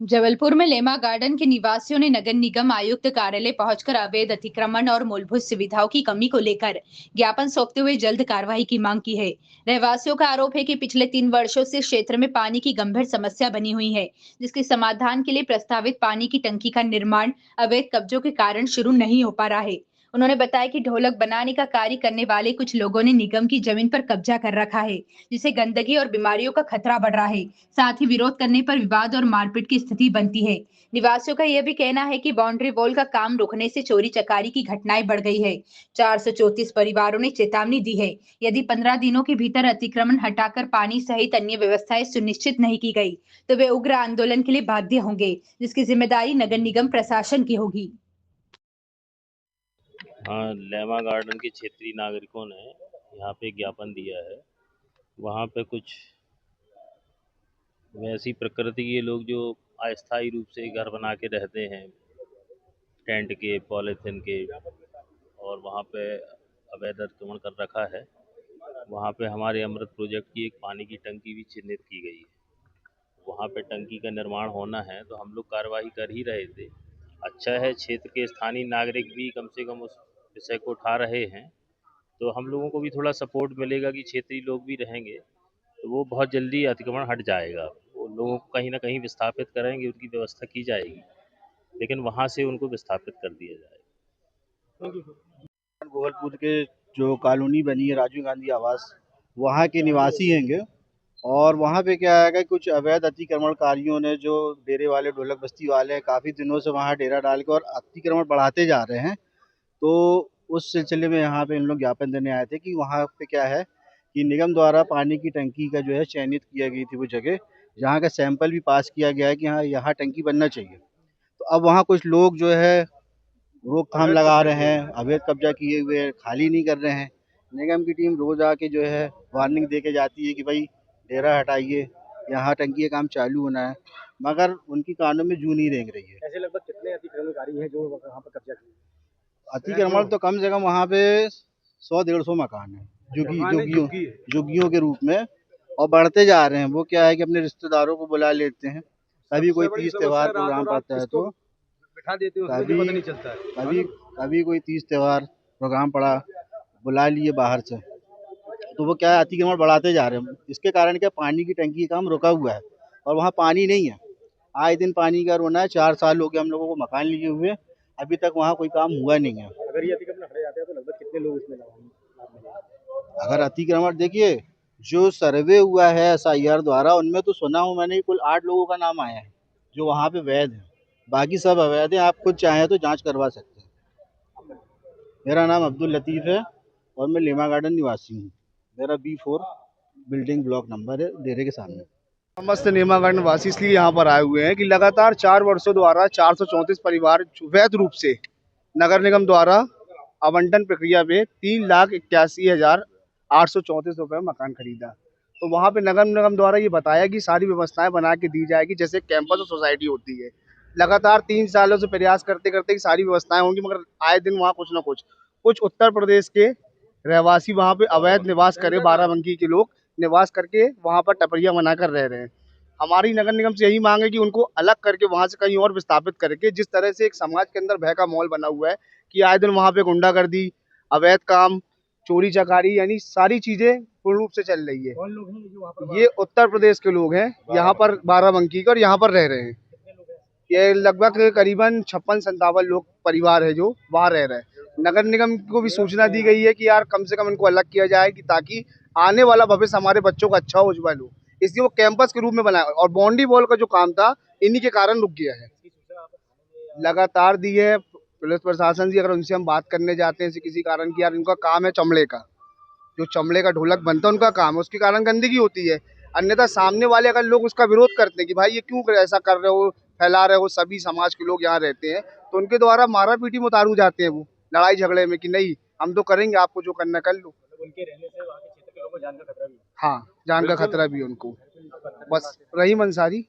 जबलपुर में lemma garden के निवासियों ने नगर निगम आयुक्त कार्यालय पहुंचकर अवैध अतिक्रमण और मूलभूत सुविधाओं की कमी को लेकर ज्ञापन सौंपते हुए जल्द कार्रवाई की मांग की है। रहवासियों का आरोप है कि पिछले 3 वर्षों से क्षेत्र में पानी की गंभीर समस्या बनी हुई है, जिसके समाधान के लिए प्रस्तावित पानी की टंकी का निर्माण अवैध कब्जों के कारण शुरू नहीं हो पा रहा है। उन्होंने बताया कि ढोलक बनाने का कार्य करने वाले कुछ लोगों ने निगम की जमीन पर कब्जा कर रखा है, जिससे गंदगी और बीमारियों का खतरा बढ़ रहा है। साथ ही विरोध करने पर विवाद और मारपीट की स्थिति बनती है। निवासियों का यह भी कहना है कि बाउंड्री वॉल का काम रुकने से चोरी चकारी की घटनाएं बढ़ गई है। 434 परिवारों ने चेतावनी दी है, यदि 15 दिनों के भीतर अतिक्रमण हटाकर पानी सहित अन्य व्यवस्थाएं सुनिश्चित नहीं की गई तो वे उग्र आंदोलन के लिए बाध्य होंगे, जिसकी जिम्मेदारी नगर निगम प्रशासन की होगी। हाँ, लेमा गार्डन के क्षेत्रीय नागरिकों ने यहाँ पे ज्ञापन दिया है। वहाँ पे कुछ वैसी प्रकृति के लोग जो अस्थायी रूप से घर बना के रहते हैं, टेंट के, पॉलीथिन के, और वहाँ पे अवैध अतिक्रमण कर रखा है। वहाँ पे हमारे अमृत प्रोजेक्ट की एक पानी की टंकी भी चिन्हित की गई है। वहाँ पे टंकी का निर्माण होना है, तो हम लोग कार्रवाई कर ही रहे थे। अच्छा है, क्षेत्र के स्थानीय नागरिक भी कम से कम उस विषय को उठा रहे हैं, तो हम लोगों को भी थोड़ा सपोर्ट मिलेगा कि क्षेत्रीय लोग भी रहेंगे, तो वो बहुत जल्दी अतिक्रमण हट जाएगा। वो लोगों को कहीं न कहीं विस्थापित करेंगे, उनकी व्यवस्था की जाएगी, लेकिन वहाँ से उनको विस्थापित कर दिया जाएगा। गोहलपुर के जो कॉलोनी बनी है राजीव गांधी आवास, वहाँ के निवासी हैंगे। और वहाँ पे क्या है कि कुछ अवैध अतिक्रमणकारियों ने, जो डेरे वाले ढोलक बस्ती वाले हैं, काफ़ी दिनों से वहाँ डेरा डाल के और अतिक्रमण बढ़ाते जा रहे हैं। तो उस सिलसिले में यहाँ पे इन लोग ज्ञापन देने आए थे कि वहाँ पे क्या है कि निगम द्वारा पानी की टंकी का जो है चयनित किया गई थी वो जगह, जहाँ का सैंपल भी पास किया गया है कि हाँ यहाँ टंकी बनना चाहिए। तो अब वहाँ कुछ लोग जो है रोकथाम लगा रहे हैं, अवैध कब्जा किए हुए हैं, खाली नहीं कर रहे हैं। निगम की टीम रोज आके जो है वार्निंग दे के जाती है कि भाई डेरा हटाइए, यहाँ टंकी का काम चालू होना है, मगर उनकी कानों में जू नहीं रेंग रही है। ऐसे लगभग कितने अतिक्रमणकारी हैं जो वहाँ पर कब्जा किए? अतिक्रमण तो कम से कम वहाँ पे 100-150 मकान है, झुग्गियों के रूप में, और बढ़ते जा रहे हैं। वो क्या है कि अपने रिश्तेदारों को बुला लेते हैं, कभी कोई तीज त्योहार प्रोग्राम पड़ता है तो बिठा देते हो, कभी पता नहीं चलता है। कभी कभी कोई तीज त्योहार प्रोग्राम पड़ा, बुला लिए बाहर से, तो वो क्या है अतिक्रमण बढ़ाते जा रहे हैं। इसके कारण क्या, पानी की टंकी का काम रुका हुआ है और वहाँ पानी नहीं है। आए दिन पानी का रोना है। 4 साल हो गए हम लोगों को मकान लिए हुए, अभी तक वहाँ कोई काम हुआ नहीं है। अगर ये अतिक्रमण हटे जाते हैं तो लगभग कितने लोग इसमें लाभ मिलेगा? अगर अतिक्रमण देखिए, जो सर्वे हुआ है SIR द्वारा, उनमें तो सुना हूँ मैंने कुल 8 लोगों का नाम आया है जो वहाँ पे वैध है, बाकी सब अवैध है। आप खुद चाहें तो जांच करवा सकते हैं। मेरा नाम अब्दुल लतीफ़ है और मैं लेमा गार्डन निवासी हूँ। मेरा B4 बिल्डिंग ब्लॉक नंबर है, डेरे के सामने। मस्त नेमा गार्डन वासी इसलिए यहाँ पर आए हुए हैं कि लगातार 4 वर्षों द्वारा 434 परिवार वैध रूप से नगर निगम द्वारा आवंटन प्रक्रिया में 3,81,834 रुपये मकान खरीदा। तो वहाँ पे नगर निगम द्वारा ये बताया कि सारी व्यवस्थाएं बना के दी जाएगी, जैसे कैंपस और सोसाइटी होती है। लगातार 3 सालों से प्रयास करते करते कि सारी व्यवस्थाएं होंगी, मगर आए दिन वहाँ कुछ ना कुछ उत्तर प्रदेश के रहवासी वहाँ पे अवैध निवास करे, बाराबंकी के लोग निवास करके वहाँ पर टपरियाँ बनाकर रह रहे हैं। हमारी नगर निगम से यही मांग है कि उनको अलग करके वहाँ से कहीं और विस्थापित करके, जिस तरह से एक समाज के अंदर भय का माहौल बना हुआ है कि आए दिन वहाँ पे गुंडागर्दी, अवैध काम, चोरी चकारी, यानी सारी चीजें पूर्ण रूप से चल रही है। कौन लोग हैं जो वहाँ पर? ये उत्तर प्रदेश के लोग हैं, यहाँ पर बाराबंकी के, और यहाँ पर रह रहे हैं। ये लगभग करीबन 56-57 लोग परिवार है जो वहाँ रह रहे हैं। नगर निगम को भी सूचना दी गई है कि यार कम से कम इनको अलग किया जाए, कि ताकि आने वाला भविष्य हमारे बच्चों का अच्छा हो, उज्जवल हो। इसलिए वो कैंपस के रूप में बनाया, और बाउंड्री वॉल का जो काम था इन्हीं के कारण रुक गया है। लगातार दी है पुलिस प्रशासन जी, अगर उनसे हम बात करने जाते हैं किसी कारण की, यार इनका काम है चमड़े का, जो चमड़े का ढोलक बनता है उनका काम है, उसके कारण गंदगी होती है। अन्यथा सामने वाले अगर लोग उसका विरोध करते हैं कि भाई ये क्यों ऐसा कर रहे हो, फैला रहे हो, सभी समाज के लोग यहाँ रहते हैं, तो उनके द्वारा मारा पीटी में उतारू जाते हैं वो लड़ाई झगड़े में, कि नहीं हम तो करेंगे, आपको जो करना कर लो। उनके रहने से वहाँ के क्षेत्र के लोगों को जान का खतरा भी है। हाँ, जान का खतरा भी है उनको। बस रहीम अंसारी।